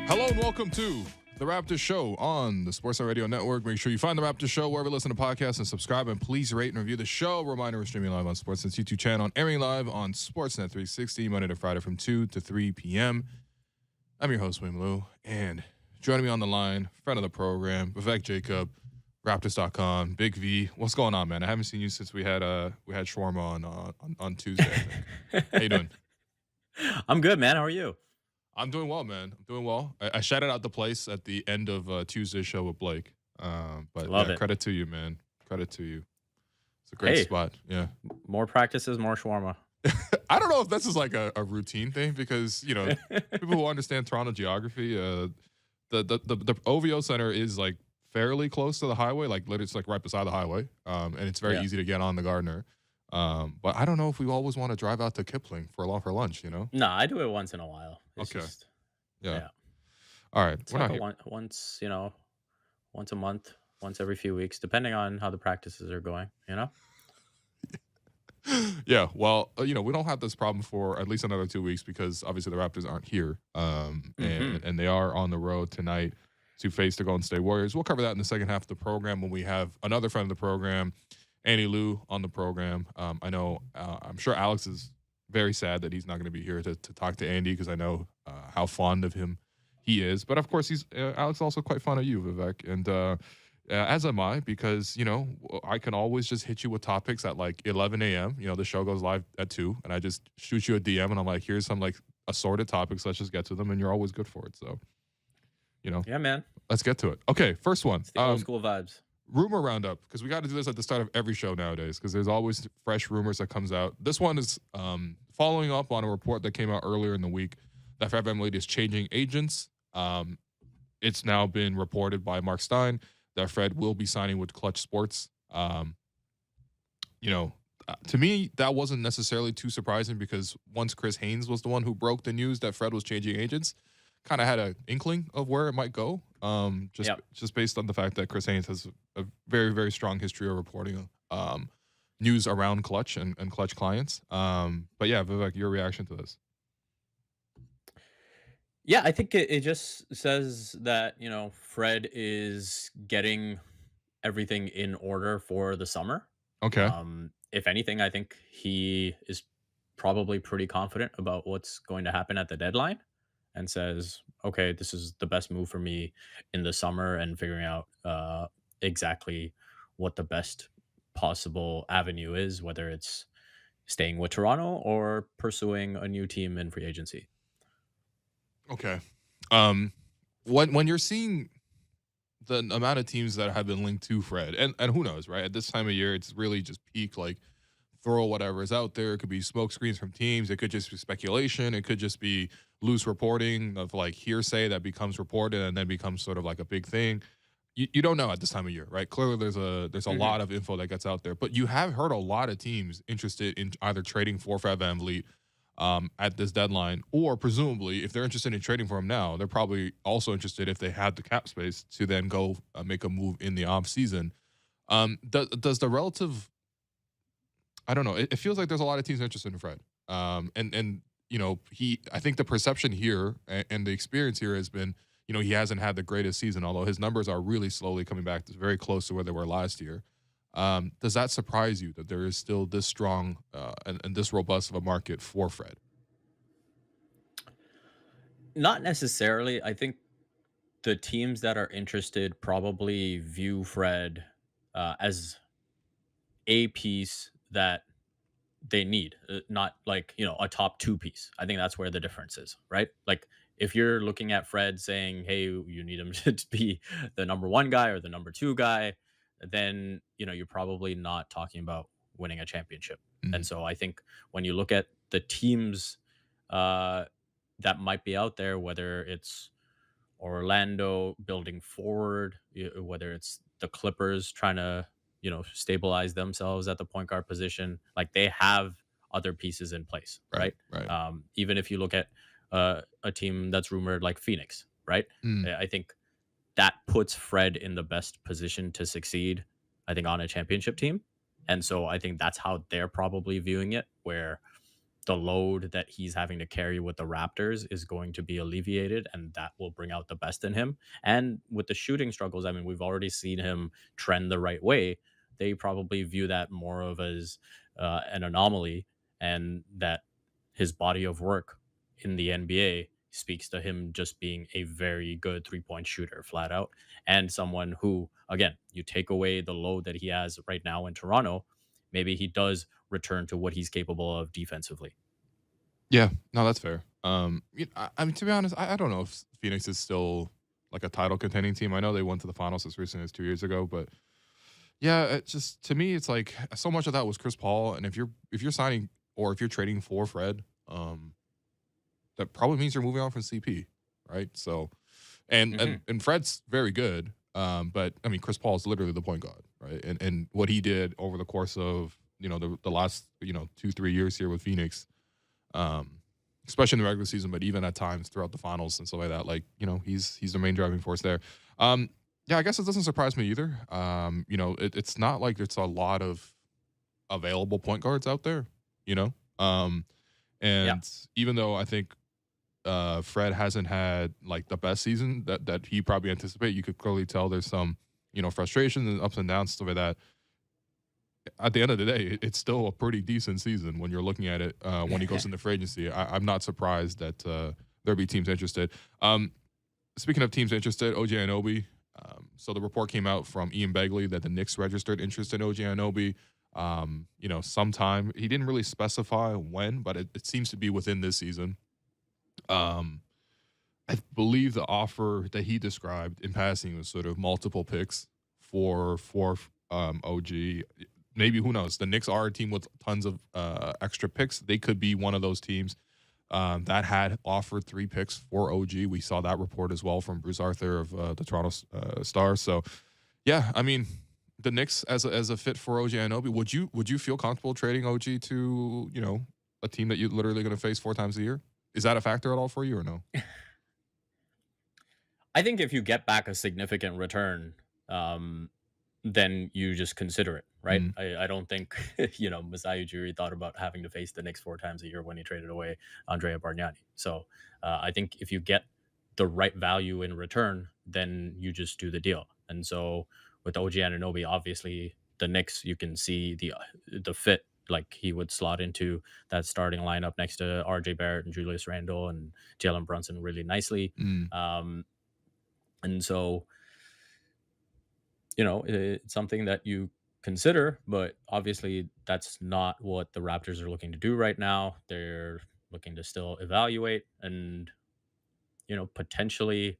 Hello and welcome to the Raptors Show on the Sportsnet Radio Network. Make sure you find the Raptors Show wherever you listen to podcasts and subscribe, and please rate and review the show. Reminder, we're streaming live on Sportsnet's YouTube channel and airing live on Sportsnet 360 Monday to Friday from 2 to 3 p.m. I'm your host, William Liu, and joining me on the line, friend of the program, Vivek Jacob, Raptors.com, Big V. What's going on, man? I haven't seen you since we had shawarma on Tuesday, I think. How you doing? I'm good, man. How are you? I'm doing well, man. I'm doing well. I shouted out the place at the end of Tuesday's show with Blake. But Love yeah, it. credit to you, man. Credit to you. It's a great Hey, spot. Yeah. more practices, more shawarma. I don't know if this is like a routine thing because, people who understand Toronto geography, the OVO Center is like fairly close to the highway, like literally it's like right beside the highway. And it's very Yeah. easy to get on the Gardner. But I don't know if we always want to drive out to Kipling for lunch, No, I do it once in a while. It's Okay. just, Yeah. yeah. All right. It's We're like not a here. once a month, once every few weeks, depending on how the practices are going. Yeah, well, we don't have this problem for at least another 2 weeks because obviously the Raptors aren't here, hmm and they are on the road tonight to face the Golden State Warriors. We'll cover that in the second half of the program when we have another friend of the program, Andy Liu, on the program. I know, I'm sure Alex is very sad that he's not going to be here to talk to Andy because I know how fond of him he is. But of course, Alex is also quite fond of you, Vivek, and as am I, because I can always just hit you with topics at like 11 a.m. The show goes live at 2, and I just shoot you a DM, and I'm like, here's some like assorted topics. Let's just get to them, and you're always good for it. So, Yeah, man. let's get to it. Okay, first one. It's the old school vibes. Rumor roundup, because we got to do this at the start of every show nowadays, because there's always fresh rumors that comes out. This one is following up on a report that came out earlier in the week that Fred VanVleet is changing agents. It's now been reported by Mark Stein that Fred will be signing with Clutch Sports. To me, that wasn't necessarily too surprising because once Chris Haynes was the one who broke the news that Fred was changing agents, kind of had an inkling of where it might go. Yep. Just based on the fact that Chris Haynes has a very, very strong history of reporting news around Clutch and Clutch clients. But yeah, Vivek, your reaction to this? Yeah, I think it just says that, Fred is getting everything in order for the summer. Okay. If anything, I think he is probably pretty confident about what's going to happen at the deadline and says, okay, this is the best move for me in the summer and figuring out exactly what the best possible avenue is, whether it's staying with Toronto or pursuing a new team in free agency. Okay. Um, when you're seeing the amount of teams that have been linked to Fred, and who knows, right? At this time of year, it's really just peak, like throw whatever is out there. It could be smoke screens from teams. It could just be speculation. It could just be loose reporting of like hearsay that becomes reported and then becomes sort of like a big thing. You don't know at this time of year, right? Clearly, there's a hmm lot of info that gets out there, but you have heard a lot of teams interested in either trading for Fred VanVleet at this deadline, or presumably, if they're interested in trading for him now, they're probably also interested if they had the cap space to then go make a move in the off season. Does the relative? I don't know. It feels like there's a lot of teams interested in Fred. And I think the perception here and the experience here has been, he hasn't had the greatest season, although his numbers are really slowly coming back to very close to where they were last year. Does that surprise you that there is still this strong and this robust of a market for Fred? Not necessarily. I think the teams that are interested probably view Fred as a piece that they need, not like, a top two piece. I think that's where the difference is, right? Like if you're looking at Fred saying, hey, you need him to be the number one guy or the number two guy, then, you're probably not talking about winning a championship. And Mhm. so I think when you look at the teams uh, that might be out there, whether it's Orlando building forward, whether it's the Clippers trying to, stabilize themselves at the point guard position, like they have other pieces in place, Right, right? right. Even if you look at a team that's rumored like Phoenix, right? Mm, I think that puts Fred in the best position to succeed, I think, on a championship team. And so I think that's how they're probably viewing it, where the load that he's having to carry with the Raptors is going to be alleviated, and that will bring out the best in him. And with the shooting struggles, I mean, we've already seen him trend the right way. They probably view that more of as an anomaly, and that his body of work in the NBA speaks to him just being a very good 3-point shooter, flat out, and someone who, again, you take away the load that he has right now in Toronto, maybe he does return to what he's capable of defensively. Yeah, no, that's fair. I mean, to be honest, I don't know if Phoenix is still like a title contending team. I know they went to the finals as recently as 2 years ago, but yeah, it just to me, it's like so much of that was Chris Paul, and if you're signing or if you're trading for Fred, that probably means you're moving on from CP, right? So, and Hmm. Fred's very good, but I mean, Chris Paul is literally the point guard, right? And what he did over the course of the last 2-3 years here with Phoenix, um, especially in the regular season, but even at times throughout the finals and stuff like that. Like, he's the main driving force there. Yeah, I guess it doesn't surprise me either. It's not like there's a lot of available point guards out there, you know? Yeah. And even though I think Fred hasn't had like the best season that he probably anticipate, you could clearly tell there's some, frustrations and ups and downs, stuff like that. At the end of the day, it's still a pretty decent season when you're looking at it. When he goes into free agency, I'm not surprised that there'll be teams interested. Speaking of teams interested, OG Anunoby. So the report came out from Ian Begley that the Knicks registered interest in OG Anunoby. Sometime he didn't really specify when, but it seems to be within this season. Um, I believe the offer that he described in passing was sort of multiple picks for OG. Maybe, who knows? The Knicks are a team with tons of extra picks. They could be one of those teams that had offered 3 picks for OG. We saw that report as well from Bruce Arthur of the Toronto Stars. So, yeah, I mean, the Knicks as a fit for OG Anunoby. Would you feel comfortable trading OG to a team that you're literally going to face 4 times a year? Is that a factor at all for you or no? I think if you get back a significant return, um, then you just consider it, right? Mm, I don't think, Masai Ujiri thought about having to face the Knicks 4 times a year when he traded away Andrea Bargnani. So I think if you get the right value in return, then you just do the deal. And so with OG Anunoby, obviously the Knicks, you can see the fit. Like he would slot into that starting lineup next to RJ Barrett and Julius Randle and Jalen Brunson really nicely. mm. Um, and so, it's something that you consider, but obviously that's not what the Raptors are looking to do right now. They're looking to still evaluate and, potentially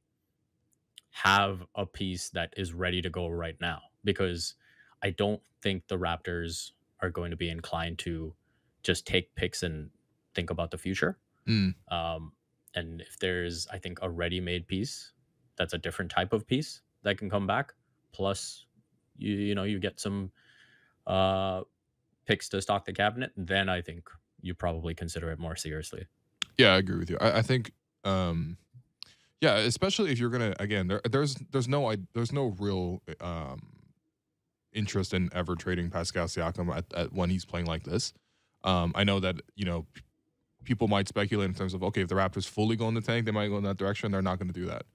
have a piece that is ready to go right now, because I don't think the Raptors are going to be inclined to just take picks and think about the future. Mm. Um, and if there's, I think, a ready-made piece that's a different type of piece that can come back, plus you get some uh, picks to stock the cabinet, then I think you probably consider it more seriously. Yeah, I agree with you. I think, yeah, especially if you're gonna again, there's no real interest in ever trading Pascal Siakam at when he's playing like this. I know that people might speculate in terms of, okay, if the Raptors fully go in the tank, they might go in that direction. They're not going to do that.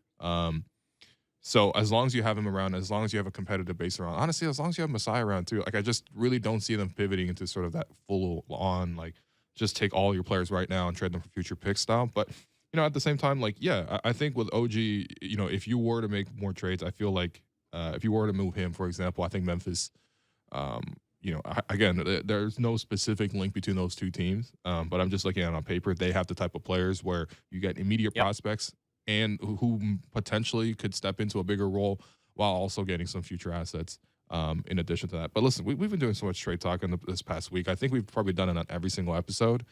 So as long as you have him around, as long as you have a competitive base around, honestly, as long as you have Masai around too, like I just really don't see them pivoting into sort of that full on, like, just take all your players right now and trade them for future pick style. But at the same time, like, yeah, I think with OG, if you were to make more trades, I feel like if you were to move him, for example, I think Memphis, again, there's no specific link between those two teams, but I'm just looking at it on paper. They have the type of players where you get immediate Yep. prospects and who potentially could step into a bigger role while also getting some future assets in addition to that. But listen, we've been doing so much trade talk in this past week. I think we've probably done it on every single episode.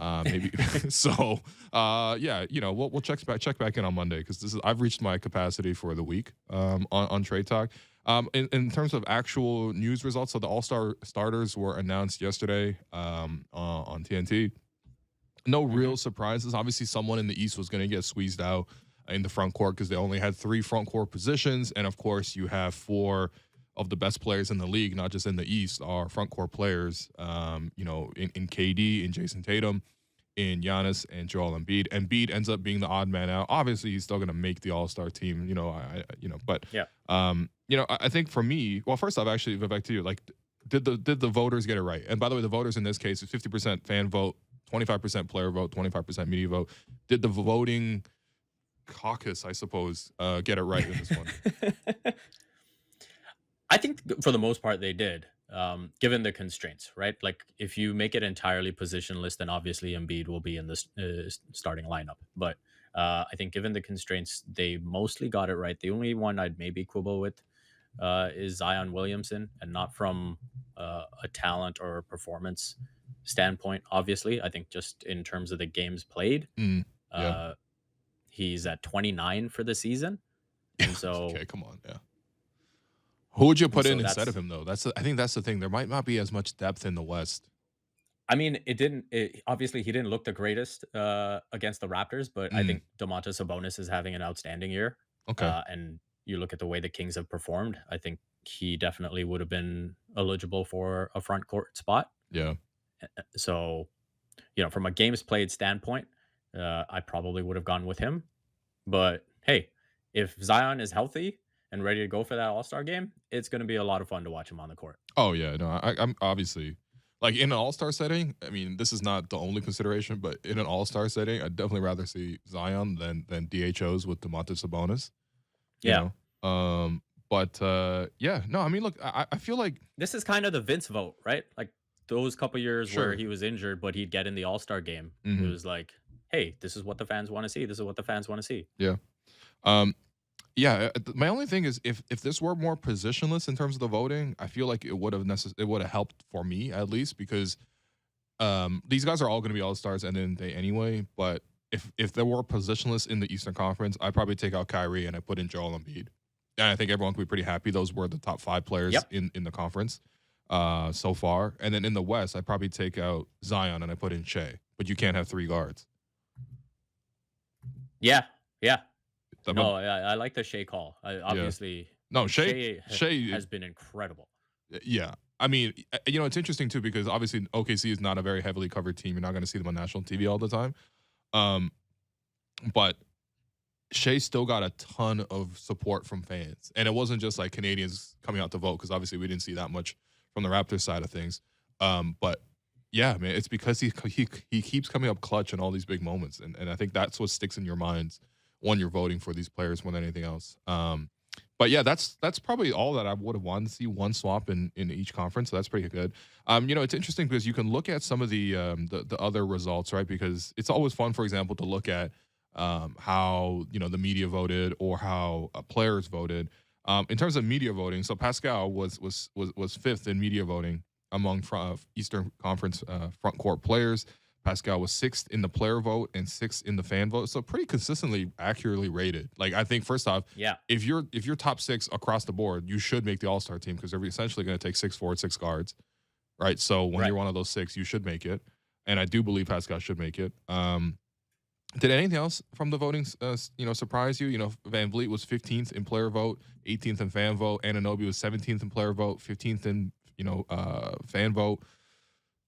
Maybe so. Yeah, we'll check back in on Monday because I've reached my capacity for the week on trade talk. In terms of actual news results, so the All-Star starters were announced yesterday on TNT. No Hmm. real surprises. Obviously, someone in the East was going to get squeezed out in the front court because they only had 3 front court positions, and of course, you have 4 of the best players in the league, not just in the East, are front court players. In KD, in Jason Tatum. in Giannis and Joel Embiid. Embiid ends up being the odd man out. Obviously, he's still going to make the All-Star team, but Yeah. I think for me, well, first off, actually, Vivek, to you, like, did the voters get it right? And by the way, the voters in this case is 50% fan vote, 25% player vote, 25% media vote. Did the voting caucus, I suppose, get it right in this one? I think for the most part they did, given the constraints, right? Like if you make it entirely positionless, then obviously Embiid will be in the starting lineup. But I think given the constraints, they mostly got it right. The only one I'd maybe quibble with is Zion Williamson, and not from a talent or a performance standpoint. Obviously, I think just in terms of the games played, Mm, yeah. uh, he's at 29 for the season, and so Okay, come on. Yeah. Who would you and put in so instead of that's him, though? I think that's the thing. There might not be as much depth in the West. I mean, obviously he didn't look the greatest against the Raptors, but I Mm, think Domantas Sabonis is having an outstanding year. okay. And you look at the way the Kings have performed, I think he definitely would have been eligible for a front court spot. Yeah. So, from a games played standpoint, I probably would have gone with him. But hey, if Zion is healthy and ready to go for that All Star game, it's going to be a lot of fun to watch him on the court. Oh yeah, no, I'm obviously like in an all-star setting. I mean, this is not the only consideration, but in an all-star setting, I'd definitely rather see Zion than DHOs with Domantas Sabonis. You Yeah. know, yeah, no, I mean, look, I feel like This is kind of the Vince vote, right? Like those couple years where sure, he was injured, but he'd get in the All Star game. It hmm was like, hey, this is what the fans want to see. This is what the fans want to see. yeah, um, yeah. My only thing is if this were more positionless in terms of the voting, I feel like it would have helped for me at least because these guys are all going to be all stars at the end of the day anyway. But if there were positionless in the Eastern Conference, I'd probably take out Kyrie and I put in Joel Embiid. And I think everyone could be pretty happy. Those were the top 5 players Yep. in the conference so far. And then in the West, I'd probably take out Zion and I put in Shea. But you can't have 3 guards. Yeah. Yeah. But No, I like the Shea call. yeah, Obviously, no, Shea Shea, has been incredible. yeah. I mean, it's interesting too because obviously OKC is not a very heavily covered team. You're not going to see them on national TV all the time. Um, but Shea still got a ton of support from fans, and it wasn't just like Canadians coming out to vote because obviously we didn't see that much from the Raptors side of things. But yeah, man, it's because he keeps coming up clutch in all these big moments, and I think that's what sticks in your minds when you're voting for these players more than anything else. But yeah, that's probably all that I would have wanted to see one swap in each conference. So that's pretty good. It's interesting because you can look at some of the other results, right? Because it's always fun, for example, to look at how the media voted or how players voted. In terms of media voting, so Pascal was fifth in media voting among Eastern Conference front court players. Pascal was sixth in the player vote and sixth in the fan vote, so pretty consistently accurately rated. Like I think first off, Yeah. if you're top 6 across the board, you should make the All Star team because they're essentially going to take 6 forwards, 6 guards, right? So when Right. you're one of those 6, you should make it, and I do believe Pascal should make it. Did anything else from the voting, surprise you? Van Vliet was 15th in player vote, 18th in fan vote. Anunoby was 17th in player vote, 15th in fan vote.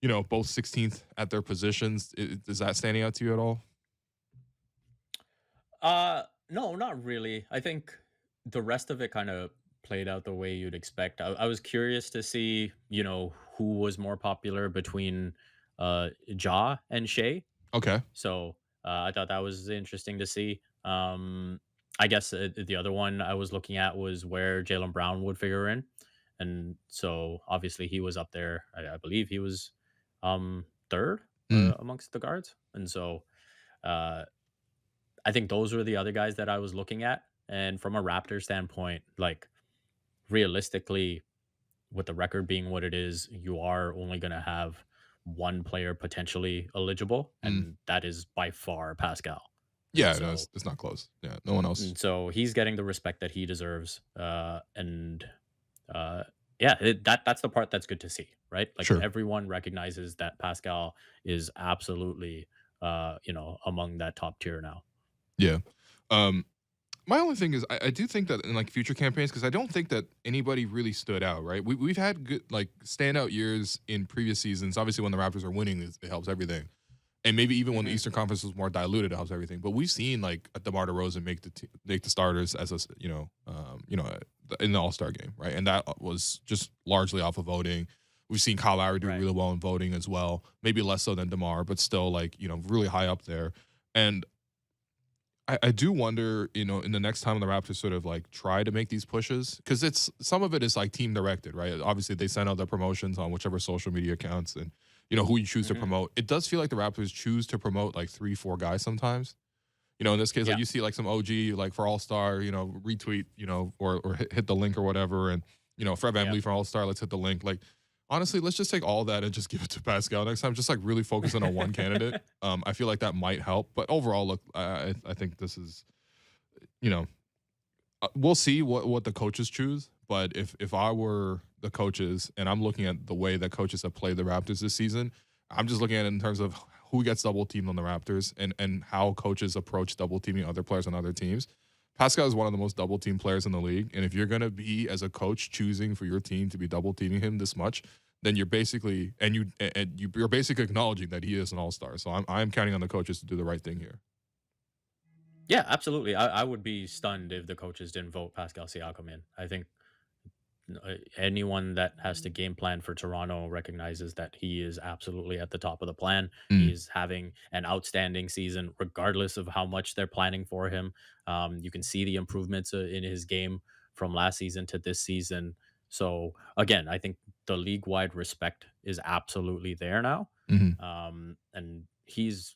Both 16th at their positions. Is that standing out to you at all? No, not really. I think the rest of it kind of played out the way you'd expect. I was curious to see, who was more popular between Ja and Shea. Okay. So I thought that was interesting to see. I guess the other one I was looking at was where Jalen Brown would figure in, and so obviously he was up there. I believe he was third Mm, amongst the guards, and so uh, I think those were the other guys that I was looking at. And from a Raptor standpoint, like realistically, with the record being what it is, you are only going to have one player potentially eligible, mm. and that is by far Pascal. And Yeah, no, so, it's not close. Yeah, no one else. and so he's getting the respect that he deserves. And yeah, that's the part that's good to see, right? Like Sure. everyone recognizes that Pascal is absolutely, among that top tier now. Yeah. Um, my only thing is I do think that in like future campaigns, because I don't think that anybody really stood out, right? We've had good like standout years in previous seasons. Obviously, when the Raptors are winning, it helps everything. And maybe even when the Mhm. Eastern Conference was more diluted, it helps everything. But we've seen like a DeMar DeRozan make the starters as a in the All Star game, right? And that was just largely off of voting. We've seen Kyle Lowry do Right. really well in voting as well, maybe less so than DeMar, but still like really high up there. And I do wonder, in the next time the Raptors sort of like try to make these pushes, because it's some of it is like team directed, right? Obviously, they send out their promotions on whichever social media accounts and who you choose to Mhm. promote. It does feel like the Raptors choose to promote like three, four guys sometimes. In this case, like Yeah. you see like some OG like for All Star, retweet, or hit the link or whatever, and Fred Yeah. VanVleet for All Star, let's hit the link. Like honestly, let's just take all that and just give it to Pascal next time. Just like really focusing on one candidate. I feel like that might help, but overall, look, I think this is you know, we'll see what the coaches choose. But if I were the coaches and I'm looking at the way that coaches have played the Raptors this season, I'm just looking at it in terms of who gets double teamed on the Raptors and how coaches approach double teaming other players on other teams. Pascal is one of the most double team players in the league, and if you're gonna be as a coach choosing for your team to be double teaming him this much, then you're basically you're basically acknowledging that he is an all star. So I'm counting on the coaches to do the right thing here. Yeah, absolutely. I would be stunned if the coaches didn't vote Pascal Siakam in. I think anyone that has to game plan for Toronto recognizes that he is absolutely at the top of the plan. Mm, He's having an outstanding season, regardless of how much they're planning for him. You can see the improvements in his game from last season to this season. So again, I think the league wide respect is absolutely there now, mhm. and he's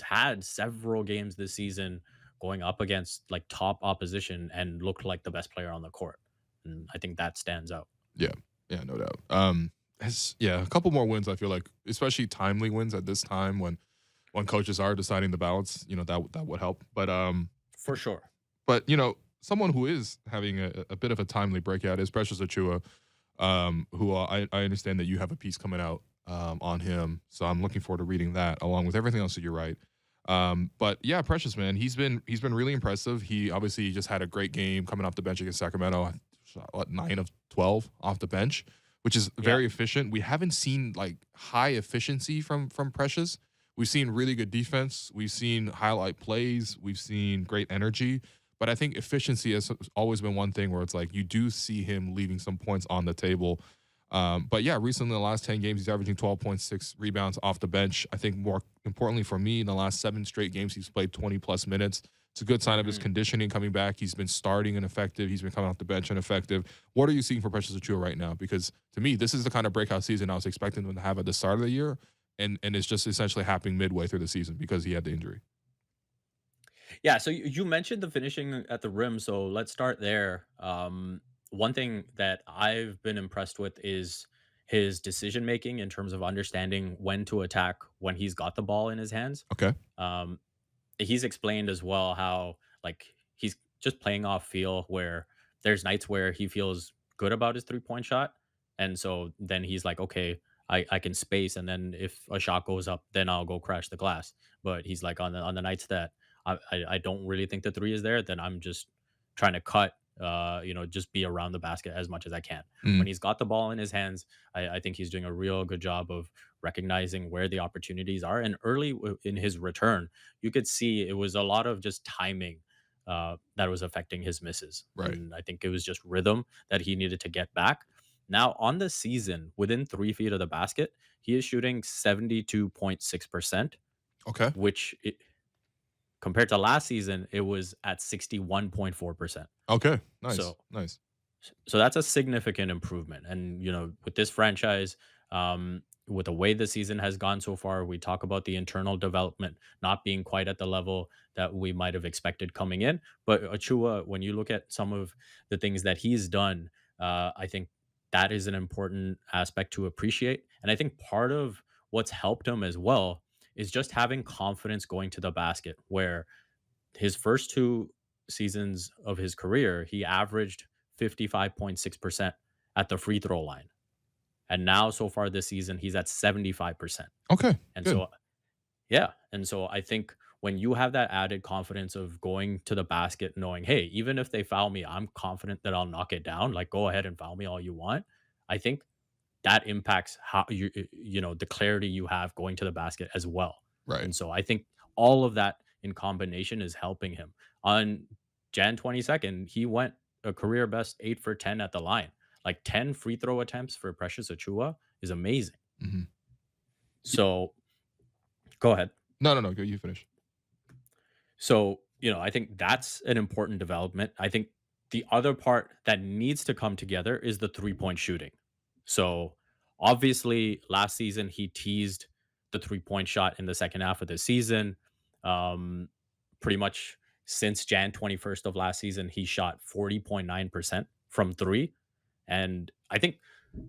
had several games this season going up against like top opposition and looked like the best player on the court, and I think that stands out. Yeah. Yeah, no doubt. A couple more wins, I feel like, especially timely wins at this time when coaches are deciding the balance, that would help. For sure. Someone who is having a bit of a timely breakout is Precious Achua, who I understand that you have a piece coming out on him. So I'm looking forward to reading that along with everything else that you write. But yeah, Precious man, he's been really impressive. He obviously just had a great game coming off the bench against Sacramento. Shot, what, 9 of 12 off the bench, which is Yeah. very efficient. We haven't seen like high efficiency from Precious. We've seen really good defense. We've seen highlight plays. We've seen great energy. But I think efficiency has always been one thing where it's like you do see him leaving some points on the table. But yeah, recently in the last 10 games, he's averaging 12.6 rebounds off the bench. I think more importantly for me, in the last 7 straight games, he's played 20 plus minutes. It's a good sign of his Mhm. conditioning coming back. He's been starting and effective. He's been coming off the bench and effective. What are you seeing for Precious Achiuwa right now? Because to me, this is the kind of breakout season I was expecting him to have at the start of the year, and it's just essentially happening midway through the season because he had the injury. Yeah, so you mentioned the finishing at the rim, so let's start there. One thing that I've been impressed with is his decision making in terms of understanding when to attack when he's got the ball in his hands. Okay. Um, he's explained as well how like he's just playing off feel where there's nights where he feels good about his 3-point shot, and so then he's like, okay, I can space, and then if a shot goes up, then I'll go crash the glass. But he's like, on the nights that I don't really think the three is there, then I'm just trying to cut, just be around the basket as much as I can. When Mm, he's got the ball in his hands, I think he's doing a real good job of recognizing where the opportunities are. And early in his return, you could see it was a lot of just timing that was affecting his misses. right. And I think it was just rhythm that he needed to get back. Now, on the season, within 3 feet of the basket, he is shooting 72.6%, Okay. which compared to last season, it was at 61.4%. Okay. Nice. So Nice. so that's a significant improvement. And with this franchise, with the way the season has gone so far, we talk about the internal development not being quite at the level that we might have expected coming in. But Achua, when you look at some of the things that he's done, I think that is an important aspect to appreciate. And I think part of what's helped him as well is just having confidence going to the basket, where his first two seasons of his career, he averaged 55.6% at the free throw line. And now, so far this season, he's at 75%. Okay. And Good. so, yeah. And so I think when you have that added confidence of going to the basket, knowing, hey, even if they foul me, I'm confident that I'll knock it down. Like, go ahead and foul me all you want. I think that impacts how the clarity you have going to the basket as well. Right. And so I think all of that in combination is helping him. On Jan 22nd, he went a career best 8 for 10 at the line. Like 10 free throw attempts for Precious Achua is amazing. Hmm. So go ahead. No, no, no. Go. You finish. So, I think that's an important development. I think the other part that needs to come together is the 3-point shooting. So, obviously, last season he teased the 3-point shot in the second half of the season. Um, Pretty much since Jan 21st of last season, he shot 40.9% from three. And I think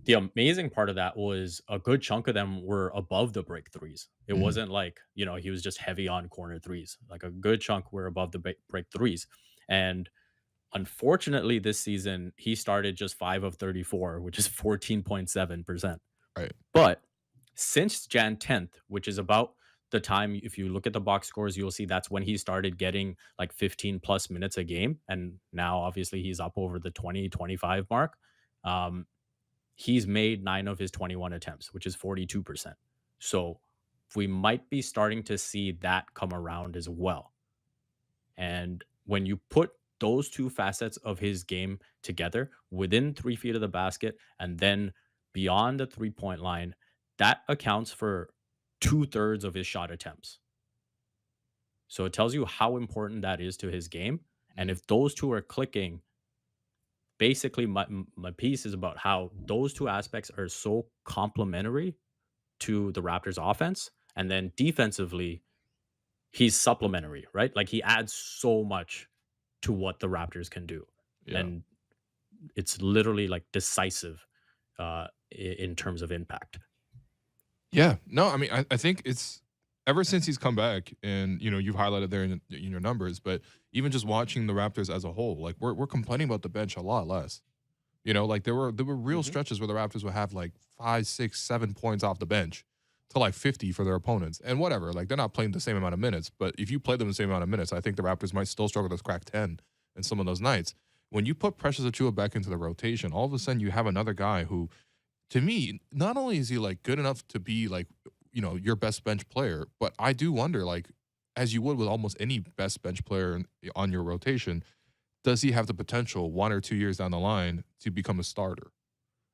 the amazing part of that was a good chunk of them were above the break threes. It Hmm. wasn't like, he was just heavy on corner threes. Like a good chunk were above the break threes. And unfortunately, this season, he started just 5 of 34, which is 14.7%. Right. But since Jan 10th, which is about the time, if you look at the box scores, you'll see that's when he started getting like 15 plus minutes a game. And now, obviously, he's up over the 20-25 mark. Um, he's made 9 of his 21 attempts, which is 42%. So we might be starting to see that come around as well. And when you put those two facets of his game together within 3 feet of the basket and then beyond the 3-point line, that accounts for 2/3 of his shot attempts. So it tells you how important that is to his game. And Mhm. if those two are clicking, basically my piece is about how those two aspects are so complementary to the Raptors offense. And then defensively, he's supplementary, right? Like he adds so much to what the Raptors can do. Yeah. And it's literally like decisive in terms of impact. Yeah. No, I mean, I think it's ever since he's come back, and you've highlighted there in your numbers, but even just watching the Raptors as a whole, like we're complaining about the bench a lot less. Like there were real Hmm. stretches where the Raptors would have like 5, 6, 7 points off the bench to like 50 for their opponents, and whatever. Like they're not playing the same amount of minutes, but if you play them the same amount of minutes, I think the Raptors might still struggle to crack 10 in some of those nights. When you put Precious Achiuwa back into the rotation, all of a sudden you have another guy who, to me, not only is he like good enough to be like, your best bench player, but I do wonder, like, as you would with almost any best bench player on your rotation, does he have the potential 1 or 2 years down the line to become a starter?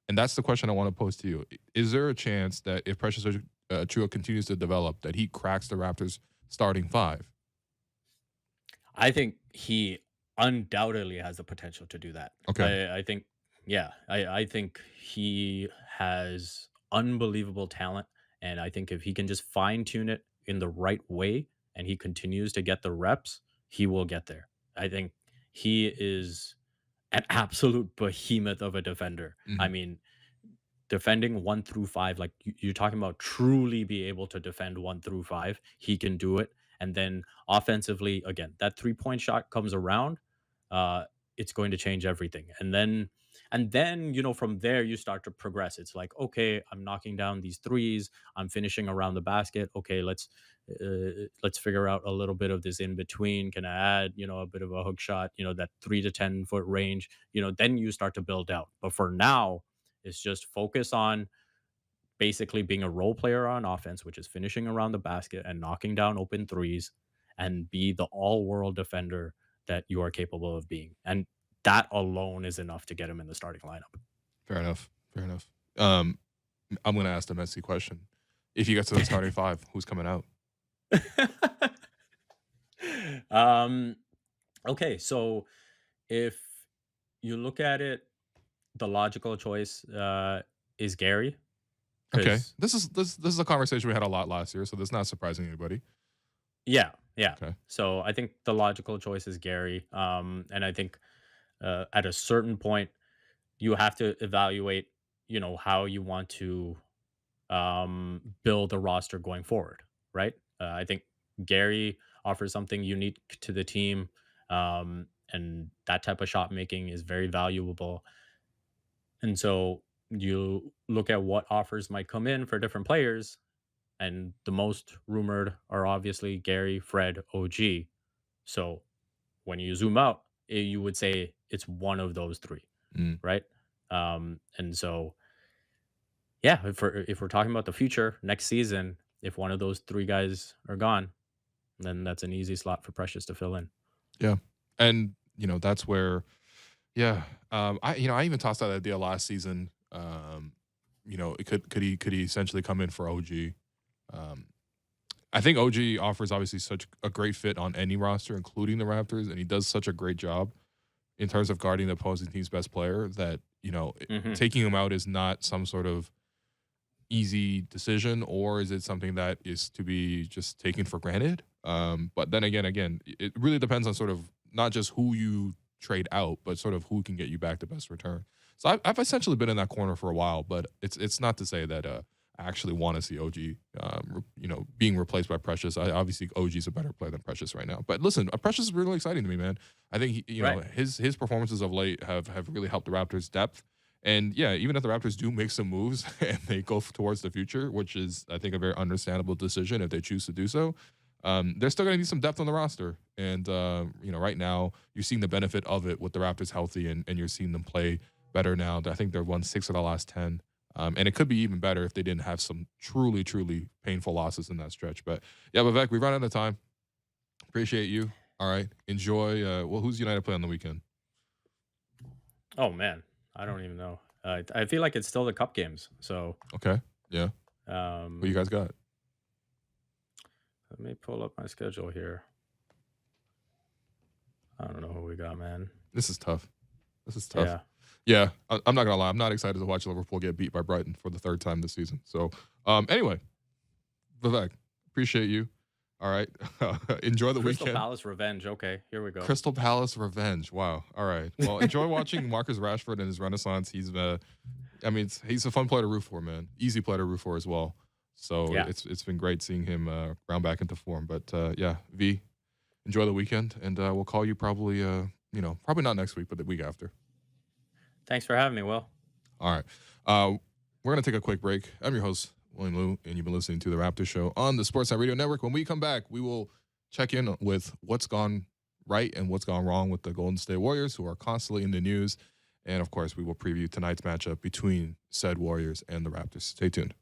And that's the question I want to pose to you. Is there a chance that if Precious Achiuwa continues to develop, that he cracks the Raptors starting five? I think he undoubtedly has the potential to do that. Okay. I think, yeah, I think he has unbelievable talent. And I think if he can just fine tune it in the right way and he continues to get the reps, he will get there. I think he is an absolute behemoth of a defender. I Hmm. mean, defending 1 through 5, like you're talking about truly be able to defend 1 through 5, he can do it. And then offensively, again, that 3-point shot comes around, uh, it's going to change everything. And then, from there you start to progress. It's like, okay, I'm knocking down these threes, I'm finishing around the basket. Okay, let's figure out a little bit of this in between. Can I add, a bit of a hook shot, that 3 to 10 foot range, then you start to build out. But for now, it's just focus on basically being a role player on offense, which is finishing around the basket and knocking down open threes, and be the all world defender that you are capable of being. And that alone is enough to get him in the starting lineup. Fair enough. Fair enough. I'm going to ask the messy question. If you get to the starting five, who's coming out? um, okay, so if you look at it, the logical choice is Gary, Okay. because This is a conversation we had a lot last year, so that's not surprising anybody. yeah, yeah. Okay. So I think the logical choice is Gary. And I think at a certain point, you have to evaluate, how you want to build a roster going forward, right? I think Gary offers something unique to the team, and that type of shot making is very valuable. And so you look at what offers might come in for different players, and the most rumored are obviously Gary, Fred, OG. So when you zoom out, you would say it's one of those three, Mm. right? And so, yeah, if we're talking about the future next season, if one of those three guys are gone, then that's an easy slot for Precious to fill in. Yeah. And, that's where, yeah, I even tossed out that idea last season. Could he essentially come in for OG? Um, I think OG offers obviously such a great fit on any roster, including the Raptors, and he does such a great job in terms of guarding the opposing team's best player that, Hmm. taking him out is not some sort of easy decision, or is it something that is to be just taken for granted? But then again, it really depends on sort of not just who you trade out, but sort of who can get you back the best return. So I've essentially been in that corner for a while, but it's not to say that I actually want to see OG, being replaced by Precious. Obviously OG is a better player than Precious right now. But listen, Precious is really exciting to me, man. I think Right. his performances of late have really helped the Raptors' depth. And yeah, even if the Raptors do make some moves and they go towards the future, which is, I think, a very understandable decision if they choose to do so, there's still going to need some depth on the roster. And, right now, you're seeing the benefit of it with the Raptors healthy, and you're seeing them play better now. I think they've won 6 of the last 10. And it could be even better if they didn't have some truly, truly painful losses in that stretch. But yeah, Vivek, we've run out of time. Appreciate you. All right. Enjoy. Who's United play on the weekend? Oh man, I don't even know. I feel like it's still the cup games. So Okay. Yeah. Who you um, guys got? let me pull up my schedule here. I don't know who we got, man. This is tough. This is tough. Yeah. Yeah, I'm not gonna lie. I'm not excited to watch Liverpool get beat by Brighton for the third time this season. So, anyway, Vivek, appreciate you. All right, enjoy the Crystal weekend. Palace revenge. Okay, here we go. Crystal Palace revenge. Wow. All right. Well, enjoy watching Marcus Rashford and his renaissance. He's a fun player to root for, man. Easy player to root for as well. So Yeah. it's been great seeing him round back into form. But yeah, V, enjoy the weekend, and we'll call you probably probably not next week, but the week after. Thanks for having me, Will. All right. We're going to take a quick break. I'm your host, William Liu, and you've been listening to the Raptors Show on the Sportsnet Radio Network. When we come back, we will check in with what's gone right and what's gone wrong with the Golden State Warriors, who are constantly in the news. And of course, we will preview tonight's matchup between said Warriors and the Raptors. Stay tuned.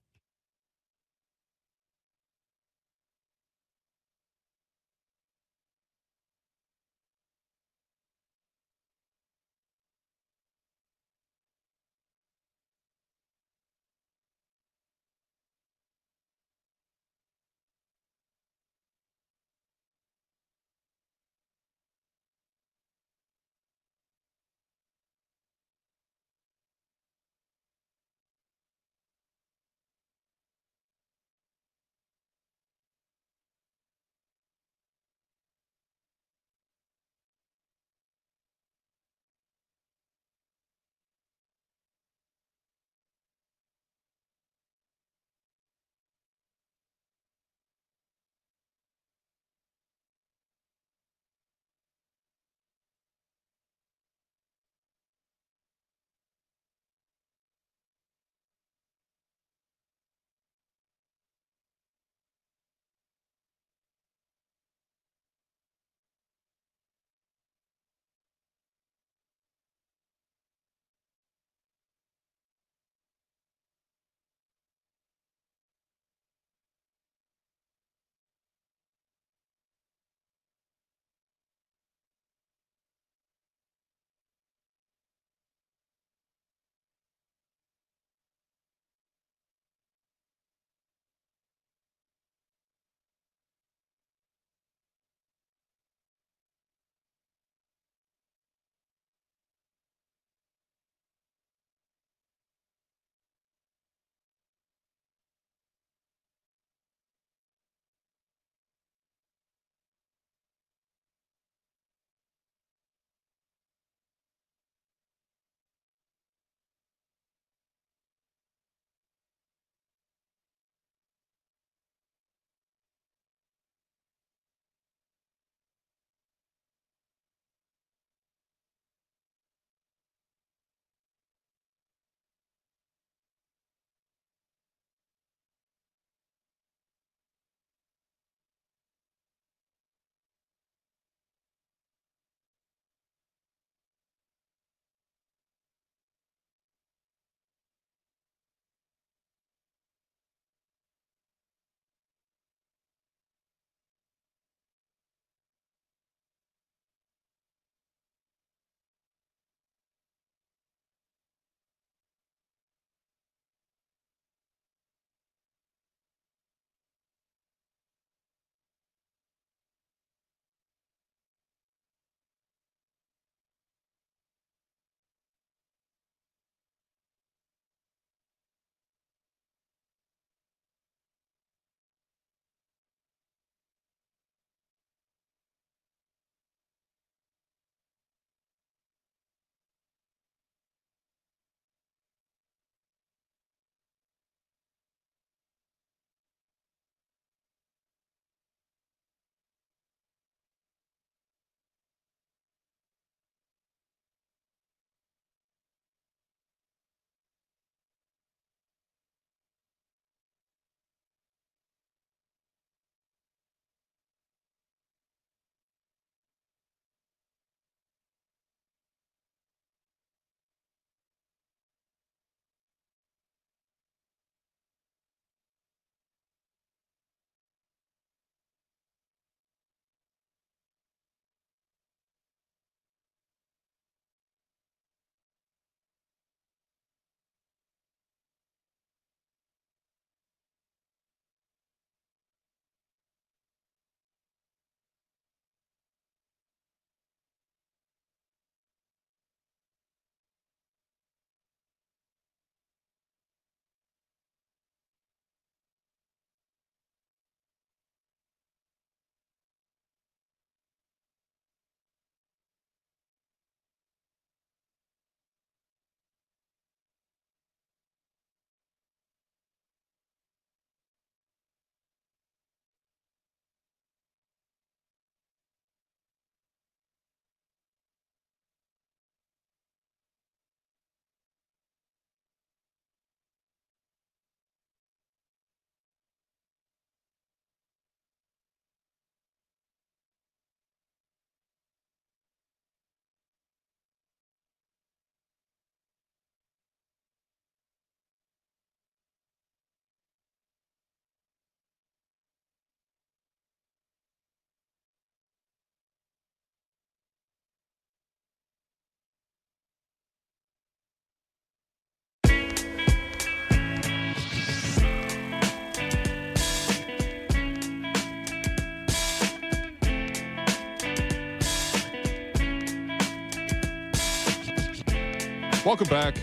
Welcome back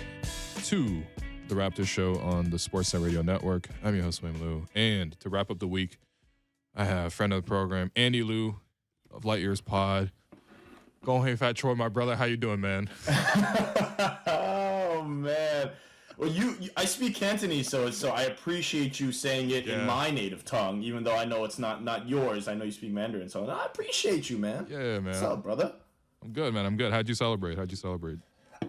to the Raptors Show on the Sportsnet Radio Network. I'm your host, Wayne Liu. And to wrap up the week, I have a friend of the program, Andy Liu of Light Years Pod. Go ahead, Fat Troy, my brother. How you doing, man? Oh, man. Well, I speak Cantonese, so I appreciate you saying it in my native tongue, even though I know it's not yours. I know you speak Mandarin, so I appreciate you, man. Yeah, man. What's up, brother? I'm good, man. I'm good. How'd you celebrate?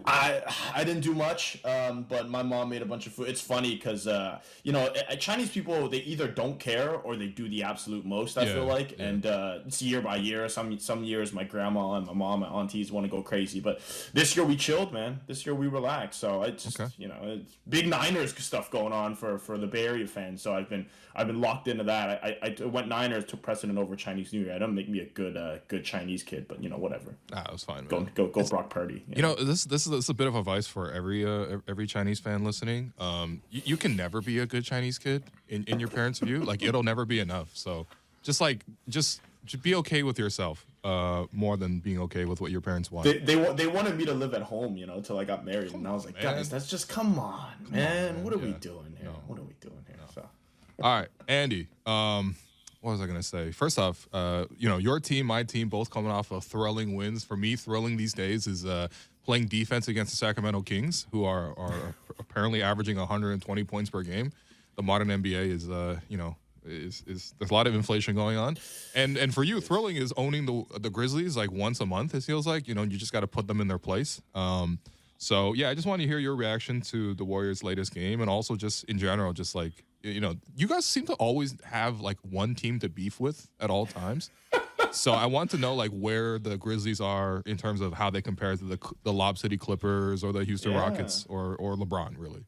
I didn't do much, but my mom made a bunch of food. It's funny because Chinese people, they either don't care or they do the absolute most. I feel like, and it's year by year. Some years my grandma and my mom and aunties want to go crazy, but this year we chilled, man. This year we relaxed. So I just it's big Niners stuff going on for the Bay Area fans. So I've been locked into that. I went Niners, took precedent over Chinese New Year. It doesn't make me a good Chinese kid, but whatever. It was fine, man. Go Brock Purdy. This is a bit of advice for every Chinese fan listening. You can never be a good Chinese kid in your parents' view. Like, it'll never be enough. So just be okay with yourself more than being okay with what your parents want. They wanted me to live at home, till I got married, and I was like, guys, that's just come on, man. What are we doing here? What are we doing here? So, all right, Andy. What was I gonna say? First off, your team, my team, both coming off of thrilling wins. For me, thrilling these days is playing defense against the Sacramento Kings, who are apparently averaging 120 points per game. The modern NBA is there's a lot of inflation going on, and for you, thrilling is owning the Grizzlies like once a month. It feels like you just got to put them in their place. So yeah, I just want to hear your reaction to the Warriors' latest game, and also just in general, just like you guys seem to always have like one team to beef with at all times. So I want to know like where the Grizzlies are in terms of how they compare to the Lob City Clippers or the Houston Rockets or LeBron, really.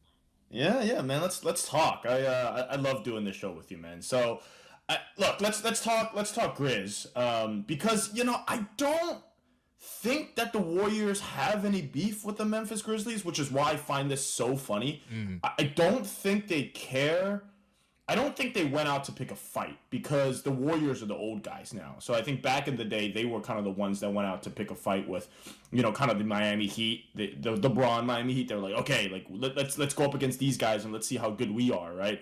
Yeah, man. Let's talk. I love doing this show with you, man. So, look, let's talk Grizz. Because I don't think that the Warriors have any beef with the Memphis Grizzlies, which is why I find this so funny. I don't think they care. I don't think they went out to pick a fight because the Warriors are the old guys now. So I think back in the day, they were kind of the ones that went out to pick a fight with, kind of the Miami Heat, the Braun Miami Heat. They're like, okay, like let's go up against these guys and let's see how good we are, right?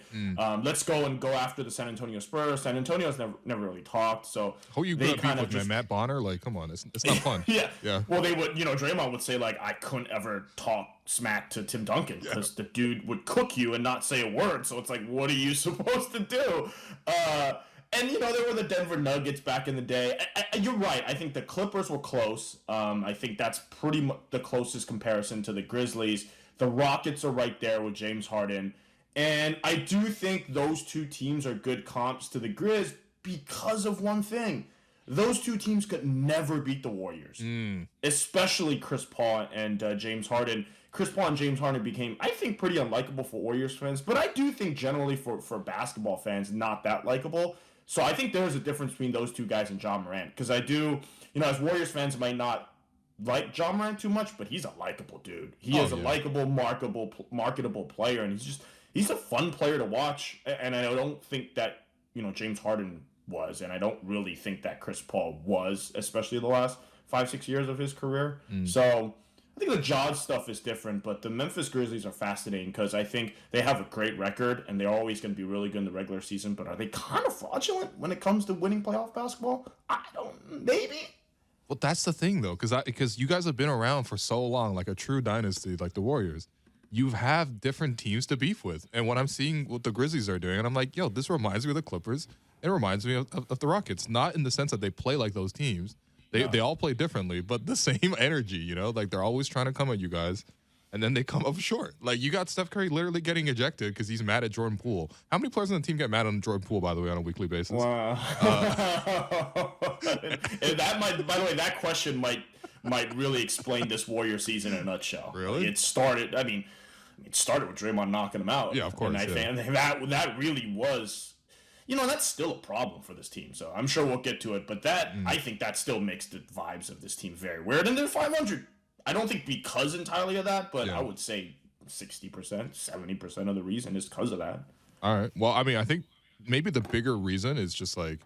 Let's go after the San Antonio Spurs. San Antonio's never really talked, so who you gonna beat with, man? Matt Bonner? Like, come on, it's not fun. Yeah. Well, they would, Draymond would say like, I couldn't ever talk smack to Tim Duncan because the dude would cook you and not say a word. So it's like, what are you supposed to do? And there were the Denver Nuggets back in the day. You're right. I think the Clippers were close. I think that's pretty much the closest comparison to the Grizzlies. The Rockets are right there with James Harden. And I do think those two teams are good comps to the Grizz because of one thing. Those two teams could never beat the Warriors, especially Chris Paul and James Harden. Chris Paul and James Harden became, I think, pretty unlikable for Warriors fans, but I do think generally for basketball fans, not that likable. So I think there's a difference between those two guys and John Morant, because I do, as Warriors fans might not like John Morant too much, but he's a likable dude. He is a likable, marketable player, and he's a fun player to watch. And I don't think that James Harden was, and I don't really think that Chris Paul was, especially the last 5-6 years of his career. So I think the Jaws stuff is different, but the Memphis Grizzlies are fascinating because I think they have a great record and they're always going to be really good in the regular season, but are they kind of fraudulent when it comes to winning playoff basketball? Maybe. Well, that's the thing, though, because you guys have been around for so long, like a true dynasty, like the Warriors. You have different teams to beef with. And what I'm seeing what the Grizzlies are doing, and I'm like, yo, this reminds me of the Clippers. It reminds me of the Rockets. Not in the sense that they play like those teams. They all play differently, but the same energy, like they're always trying to come at you guys, and then they come up short. Like, you got Steph Curry literally getting ejected because he's mad at Jordan Poole. How many players on the team get mad on Jordan Poole, by the way, on a weekly basis? Wow. That might, by the way, that question might really explain this Warrior season in a nutshell. Really? It started with Draymond knocking him out. Yeah, of course. And I think that really was. That's still a problem for this team, so I'm sure we'll get to it. But I think that still makes the vibes of this team very weird. And they're 500. I don't think because entirely of that, but I would say 60%, 70% of the reason is because of that. All right. Well, I mean, I think maybe the bigger reason is just like,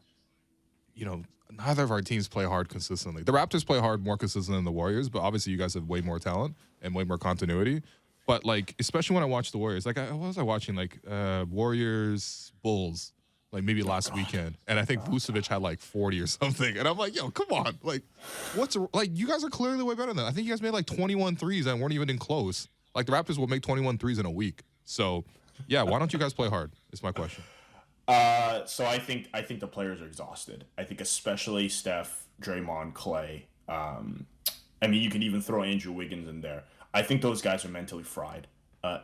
neither of our teams play hard consistently. The Raptors play hard more consistently than the Warriors, but obviously you guys have way more talent and way more continuity. But like, especially when I watch the Warriors, like what was I watching? Like Warriors Bulls, like maybe last weekend, and I think Vucevic had like 40 or something, and I'm like, yo, come on, like, like you guys are clearly way better than that. I think you guys made like 21 threes and weren't even in close. Like the Raptors will make 21 threes in a week. So, yeah, why don't you guys play hard? Is my question. So I think the players are exhausted. I think especially Steph, Draymond, Clay. I mean, you can even throw Andrew Wiggins in there. I think those guys are mentally fried.